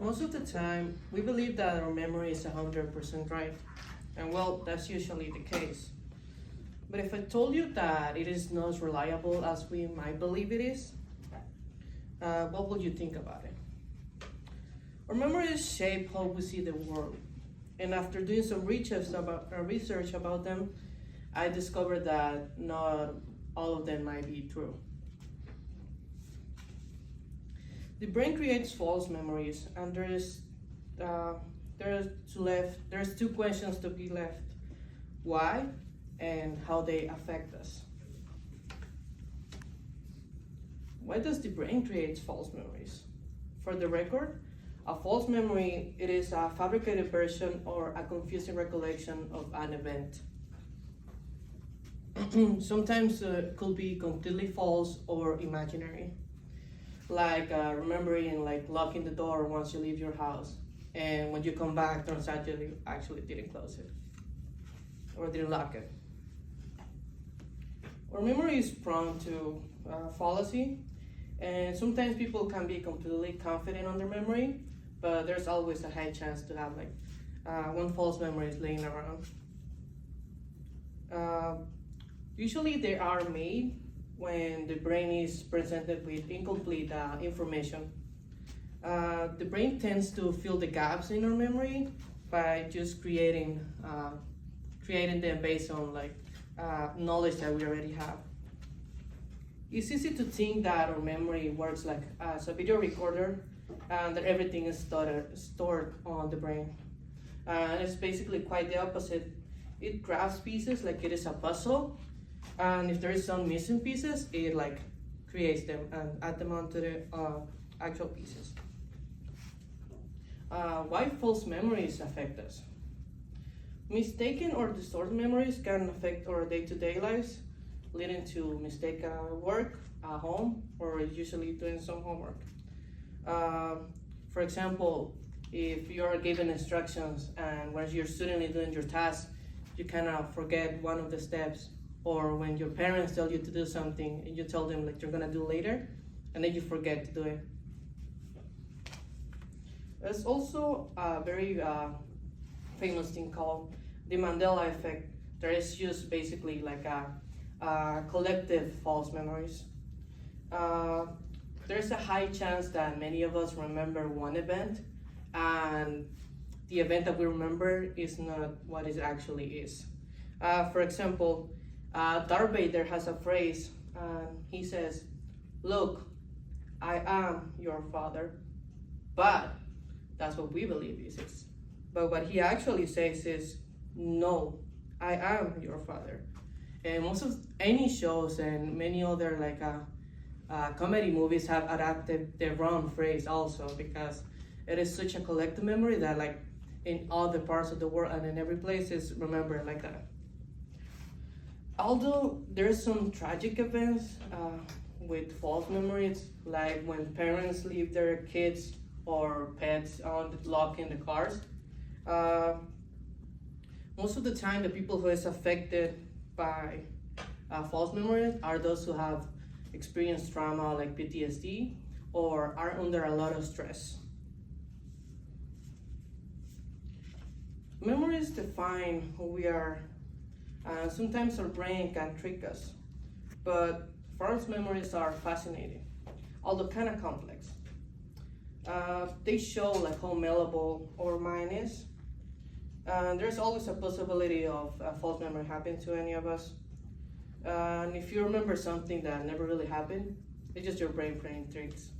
Most of the time, we believe that our memory is 100% right, and well, that's usually the case. But if I told you that it is not as reliable as we might believe it is, what would you think about it? Our memories shape how we see the world, and after doing some research about them, I discovered that not all of them might be true. The brain creates false memories, and there's two questions to be left: why and how they affect us. Why does the brain create false memories? For the record, a false memory it is a fabricated version or a confusing recollection of an event. Sometimes it could be completely false or imaginary, like remembering like locking the door once you leave your house, and when you come back, turns out you actually didn't close it or didn't lock it. Our memory is prone to fallacy, and sometimes people can be completely confident on their memory, but there's always a high chance to have like one false memory is laying around. Usually they are made when the brain is presented with incomplete information. The brain tends to fill the gaps in our memory by just creating them based on like knowledge that we already have. It's easy to think that our memory works like as a video recorder and that everything is stored on the brain. It's basically quite the opposite. It grabs pieces like it is a puzzle, and if there is some missing pieces, it like creates them and add them onto the actual pieces. Why false memories affect us? Mistaken or distorted memories can affect our day-to-day lives, leading to mistake at work, at home, or usually doing some homework. For example, if you are given instructions and when you're suddenly doing your task, you kind of forget one of the steps, or when your parents tell you to do something and you tell them like you're gonna do later, and then you forget to do it. There's also a very famous thing called the Mandela effect. That is just basically like a collective false memories. There's a high chance that many of us remember one event, and the event that we remember is not what it actually is. For example, Darth Vader has a phrase, he says, "Look, I am your father," but that's what we believe it is. But what he actually says is, "No, I am your father." And most of any shows and many other like comedy movies have adapted the wrong phrase also, because it is such a collective memory that like in all the parts of the world and in every place is remembered like that. Although there's some tragic events with false memories, like when parents leave their kids or pets locked in the cars, most of the time the people who is affected by false memories are those who have experienced trauma like PTSD or are under a lot of stress. Memories define who we are. Sometimes our brain can trick us, but false memories are fascinating, although kind of complex. They show like how malleable our mind is. There's always a possibility of a false memory happening to any of us. And if you remember something that never really happened, it's just your brain playing tricks.